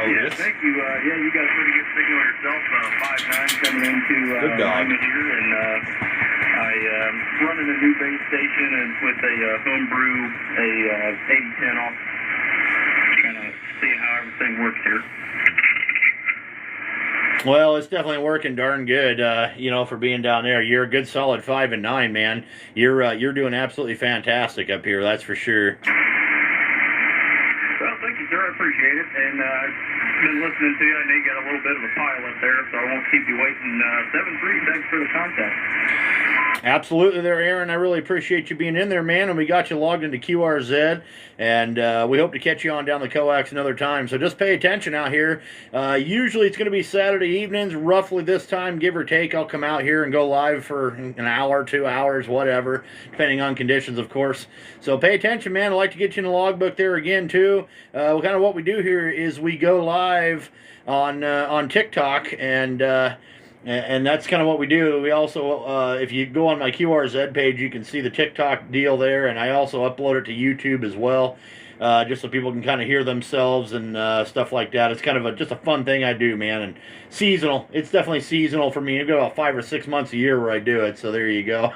Yeah, thank you. You got a pretty good signal yourself. 5'9" coming into Lima here, and I'm running a new base station and with a homebrew, a 8010 off. Kind of see how everything works here. Well, it's definitely working darn good, for being down there. You're a good solid 5 and 9, man. You're doing absolutely fantastic up here, that's for sure. Well, thank you, sir. I appreciate it. And I've been listening to you. I know you got a little bit of a pile up there, so I won't keep you waiting. 7-3, thanks for the contact. Absolutely there, Aaron. I really appreciate you being in there, man. And we got you logged into QRZ. And we hope to catch you on down the coax another time. So just pay attention out here. Usually it's going to be Saturday evenings, roughly this time, give or take. I'll come out here and go live for an hour, 2 hours, whatever, depending on conditions, of course. So pay attention, man. I'd like to get you in the logbook there again, too. Kind of what we do here is we go live on TikTok, and that's kind of what we do. We also, if you go on my QRZ page, you can see the TikTok deal there, and I also upload it to YouTube as well, just so people can kind of hear themselves and stuff like that. It's kind of just a fun thing I do, man, and seasonal. It's definitely seasonal for me. I've got about 5 or 6 months a year where I do it, so there you go.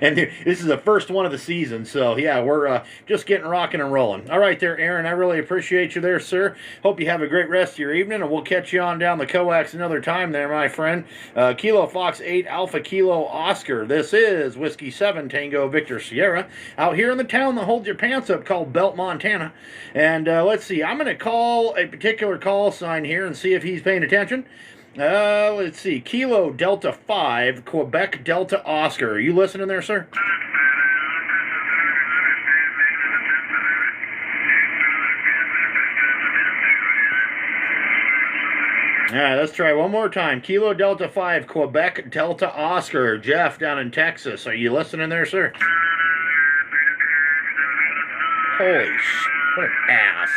And this is the first one of the season, so yeah, we're just getting rocking and rolling. All right there, Aaron, I really appreciate you there, sir. Hope you have a great rest of your evening, and we'll catch you on down the coax another time there, my friend. Kilo Fox 8 Alpha Kilo Oscar. This is Whiskey 7 Tango Victor Sierra out here in the town that holds your pants up called Belt, Montana. And let's see, I'm going to call a particular call sign here and see if he's paying attention. Let's see, Kilo Delta 5, Quebec Delta Oscar. Are you listening there, sir? All right, let's try one more time. Kilo Delta 5, Quebec Delta Oscar. Jeff down in Texas. Are you listening there, sir? Holy sh... what an ass.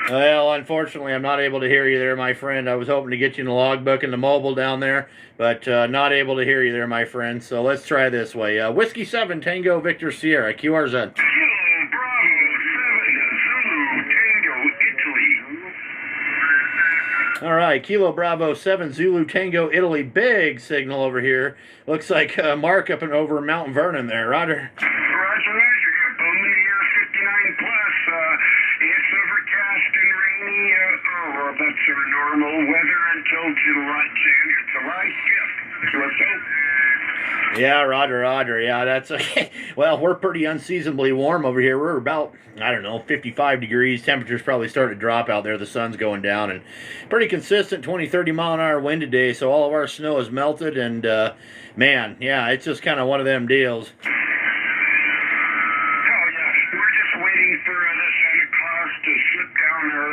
Well, unfortunately, I'm not able to hear you there, my friend. I was hoping to get you in the logbook and the mobile down there, but not able to hear you there, my friend. So let's try this way. Whiskey 7, Tango Victor Sierra, QRZ. All right, Kilo Bravo 7 Zulu Tango Italy. Big signal over here. Looks like Mark up and over Mount Vernon there. Roger. Roger, you got Bowman here, 59 plus. It's overcast and rainy. That's our normal weather until July 5th. QSO. Yeah, Roger. Yeah, that's okay. Well, we're pretty unseasonably warm over here. We're about, I don't know, 55 degrees. Temperature's probably starting to drop out there. The sun's going down, and pretty consistent 20, 30 mile an hour wind today. So all of our snow is melted, and man, yeah, it's just kind of one of them deals. Oh, yeah. We're just waiting for the Santa Claus to slip down our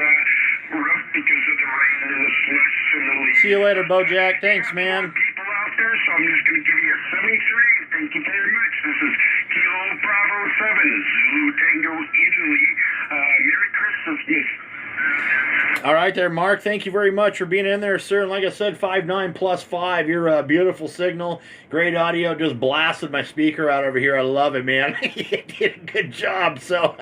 roof because of the rain and the slush and the leaves. See you later, Bojack. Thanks, man. People out there, so I'm just going to give you a 73. Thank you very much. This is Kilo Bravo 7, Zulu Tango Italy. Merry Christmas, miss. All right there, Mark. Thank you very much for being in there, sir. And like I said, 5.9 plus 5. You're a beautiful signal. Great audio. Just blasted my speaker out over here. I love it, man. You did a good job. So,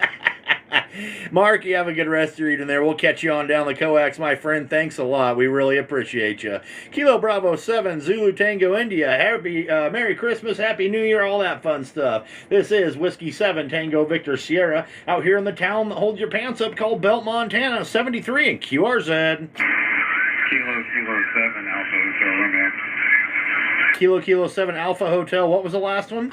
Mark, you have a good rest of your evening there. We'll catch you on down the coax, my friend. Thanks a lot. We really appreciate you. Kilo Bravo 7, Zulu Tango India. Happy Merry Christmas, Happy New Year, all that fun stuff. This is Whiskey 7, Tango Victor Sierra, out here in the town that holds your pants up called Belt, Montana, 73 and QRZ. Kilo 7, Alpha Hotel Romeo. Kilo 7, Alpha Hotel. What was the last one?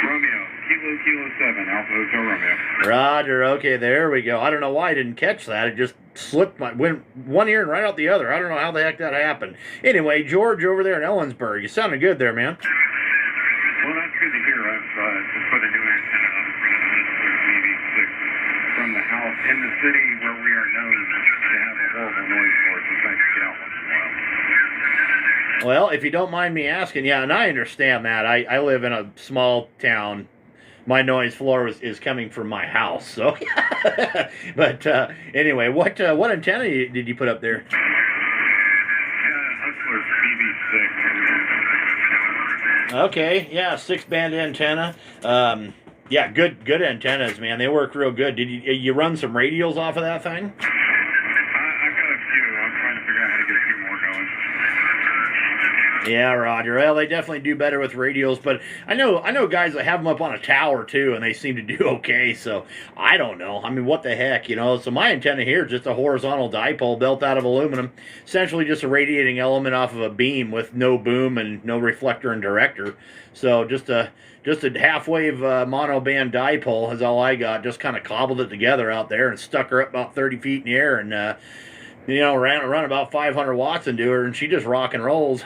Romeo. Kilo 7, Alpha Hotel Romeo. Roger. Okay, there we go. I don't know why I didn't catch that. It just slipped went one ear and right out the other. I don't know how the heck that happened. Anyway, George over there in Ellensburg. You sounded good there, man. Well, that's good to hear. I've just put a new antenna up for BB6 from the house in the city where we are known to have a horrible noise source. It's nice to get out once in a while. Well, if you don't mind me asking, yeah, and I understand that. I live in a small town. My noise floor is coming from my house, so. But anyway, what antenna did you put up there? Hustler BB6. Okay, yeah, 6-band antenna. Yeah, good antennas, man. They work real good. Did you run some radials off of that thing? I've got a few. I'm trying to figure out how to get a few more going. Yeah, Roger. Well, they definitely do better with radials, but I know guys that have them up on a tower too, and they seem to do okay. So I don't know. I mean, what the heck, you know? So my antenna here is just a horizontal dipole built out of aluminum, essentially just a radiating element off of a beam with no boom and no reflector and director. So just a half-wave monoband dipole is all I got. Just kind of cobbled it together out there and stuck her up about 30 feet in the air, and you know, run about 500 watts into her, and she just rock and rolls.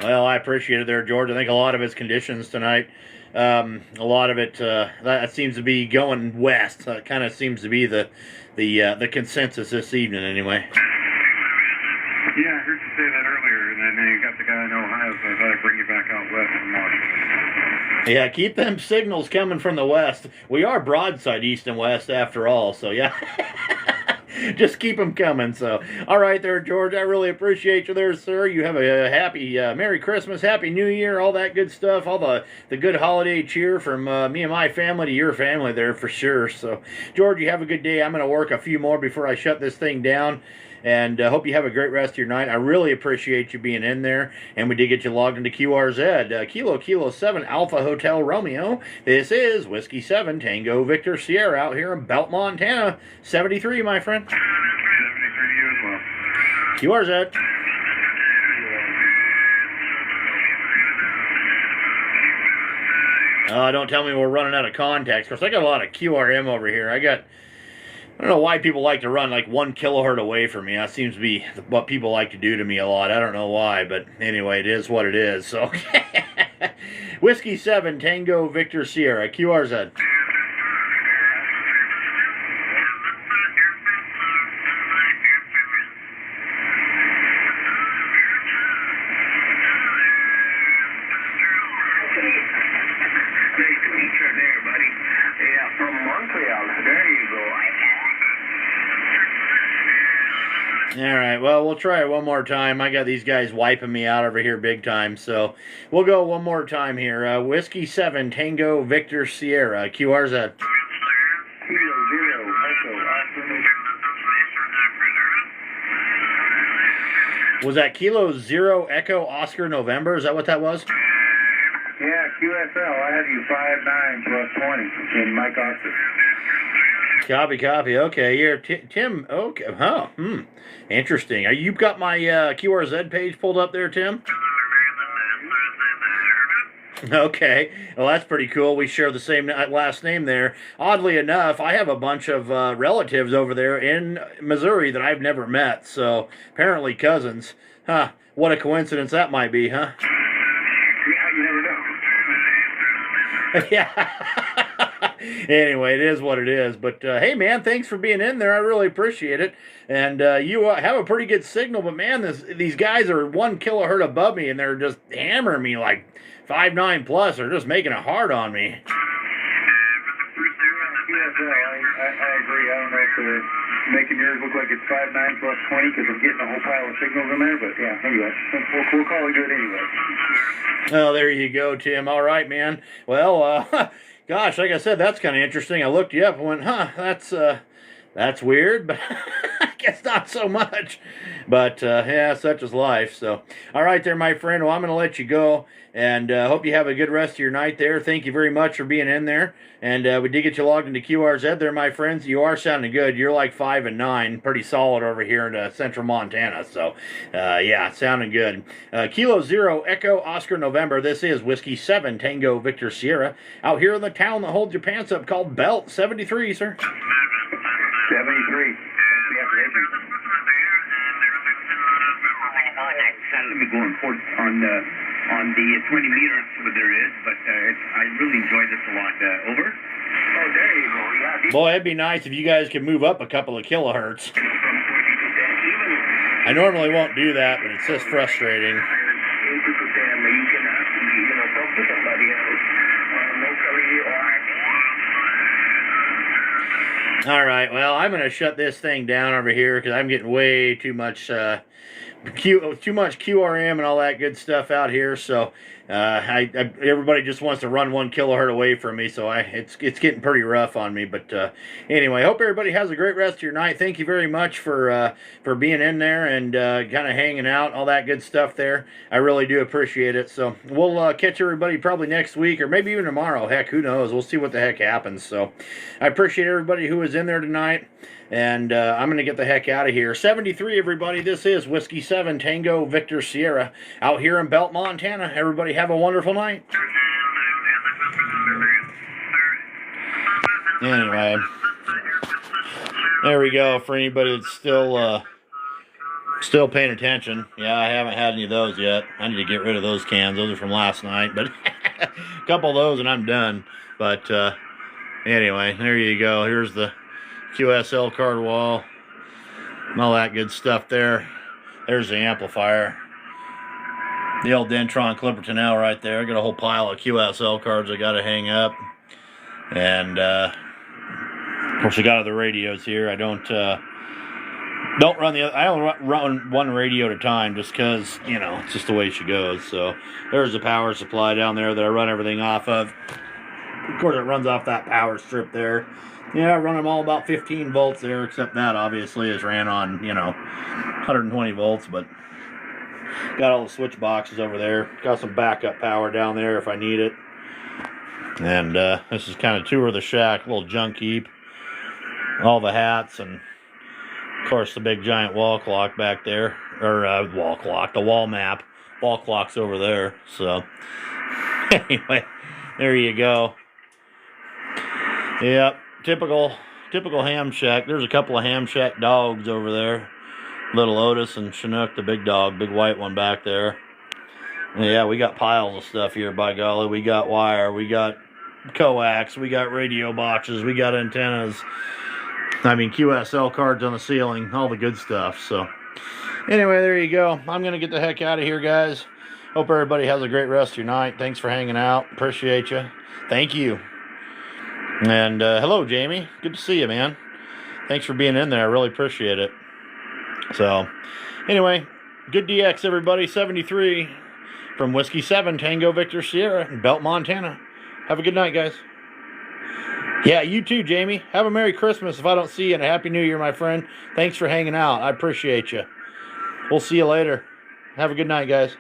Well, I appreciate it there, George. I think a lot of it's conditions tonight. A lot of it that seems to be going west. That kind of seems to be the consensus this evening, anyway. Yeah, I heard you say that earlier, and then you got the guy in Ohio, so I thought I'd bring you back out west from Washington. Yeah, keep them signals coming from the west. We are broadside east and west after all, so yeah. Just keep them coming. So, all right there, George. I really appreciate you there, sir. You have a happy Merry Christmas, Happy New Year, all that good stuff, all the good holiday cheer from me and my family to your family there for sure. So, George, you have a good day. I'm going to work a few more before I shut this thing down. And hope you have a great rest of your night. I really appreciate you being in there. And we did get you logged into QRZ. Kilo 7 Alpha Hotel Romeo. This is Whiskey 7 Tango Victor Sierra out here in Belt, Montana. 73, my friend. 73 to you as well. QRZ. Don't tell me we're running out of contacts. Of course, I got a lot of QRM over here. I don't know why people like to run like 1 kilohertz away from me. That seems to be what people like to do to me a lot. I don't know why, but anyway, it is what it is. So, Whiskey 7, Tango Victor Sierra, QRZ. All right, well, we'll try it one more time. I got these guys wiping me out over here big time, so we'll go one more time here. Whiskey 7, Tango Victor Sierra, QRZ. Was that Kilo 0 Echo Oscar November? Is that what that was? Yeah, QSL. I had you 5.9 plus 20 in Mike Oscar. Copy. Okay, you're Tim. Okay, huh? Interesting. You've got my QRZ page pulled up there, Tim? Okay, well that's pretty cool. We share the same last name there. Oddly enough, I have a bunch of relatives over there in Missouri that I've never met, so apparently cousins. Huh, what a coincidence that might be, huh? Yeah, you never know. Yeah. Anyway, it is what it is. But hey, man, thanks for being in there. I really appreciate it. And you have a pretty good signal, but man, these guys are 1 kilohertz above me, and they're just hammering me like 5.9 plus. They're just making it hard on me. I agree. I don't know if they're making yours look like it's 5.9 plus 20 because I'm getting a whole pile of signals in there. But yeah, anyway, we'll call it good anyway. Oh, there you go, Tim. All right, man. Well, gosh, like I said, that's kind of interesting. I looked you up and went, that's weird, but I guess not so much. But yeah, such is life. So, all right there, my friend. Well, I'm going to let you go. And hope you have a good rest of your night there. Thank you very much for being in there. And we did get you logged into QRZ there, my friends. You are sounding good. You're like 5 and 9. Pretty solid over here in central Montana. So, yeah, sounding good. Kilo 0, Echo, Oscar, November. This is Whiskey 7, Tango, Victor, Sierra. Out here in the town that holds your pants up called Belt 73, sir. 73. Let me go and report on the 20 meters where there is, but I really enjoyed this a lot. Over? Oh, there you go. Yeah. Boy, it'd be nice if you guys could move up a couple of kilohertz. I normally won't do that, but it's just frustrating. You can actually, talk to somebody else locally or... All right, well, I'm going to shut this thing down over here because I'm getting way too much QRM and all that good stuff out here. So everybody just wants to run 1 kilohertz away from me, so it's getting pretty rough on me. But anyway, I hope everybody has a great rest of your night. Thank you very much for being in there and kind of hanging out, all that good stuff there. I really do appreciate it. So we'll catch everybody probably next week or maybe even tomorrow. Heck, who knows? We'll see what the heck happens. So I appreciate everybody who was in there tonight. And I'm going to get the heck out of here. 73, everybody. This is Whiskey 7, Tango, Victor, Sierra. Out here in Belt, Montana. Everybody have a wonderful night. Anyway. There we go. For anybody that's still paying attention. Yeah, I haven't had any of those yet. I need to get rid of those cans. Those are from last night. But a couple of those and I'm done. But anyway, there you go. Here's the QSL card wall, and all that good stuff there. There's the amplifier. The old Dentron Clipperton L right there. I got a whole pile of QSL cards I got to hang up. And, of course, I got other radios here. I don't run I only run one radio at a time just because, it's just the way she goes. So there's the power supply down there that I run everything off of. Of course, it runs off that power strip there. Yeah, I run them all about 15 volts there, except that obviously is ran on, 120 volts, but got all the switch boxes over there. Got some backup power down there if I need it. And this is kind of tour of the shack, little junk heap. All the hats, and of course the big giant wall clock back there. Or wall clock, the wall map. Wall clock's over there, so anyway, there you go. Yep. Typical ham shack. There's a couple of ham shack dogs over there. Little Otis and Chinook, the big dog, big white one back there. Yeah, we got piles of stuff here, by golly. We got wire, we got coax, we got radio boxes, we got antennas. I mean, QSL cards on the ceiling, all the good stuff. So, anyway, there you go. I'm going to get the heck out of here, guys. Hope everybody has a great rest of your night. Thanks for hanging out. Appreciate you. Thank you. And hello, Jamie. Good to see you, man. Thanks for being in there. I really appreciate it. So, anyway, good DX, everybody. 73 from Whiskey 7, Tango, Victor, Sierra, in Belt, Montana. Have a good night, guys. Yeah, you too, Jamie. Have a Merry Christmas if I don't see you, and a Happy New Year, my friend. Thanks for hanging out. I appreciate you. We'll see you later. Have a good night, guys.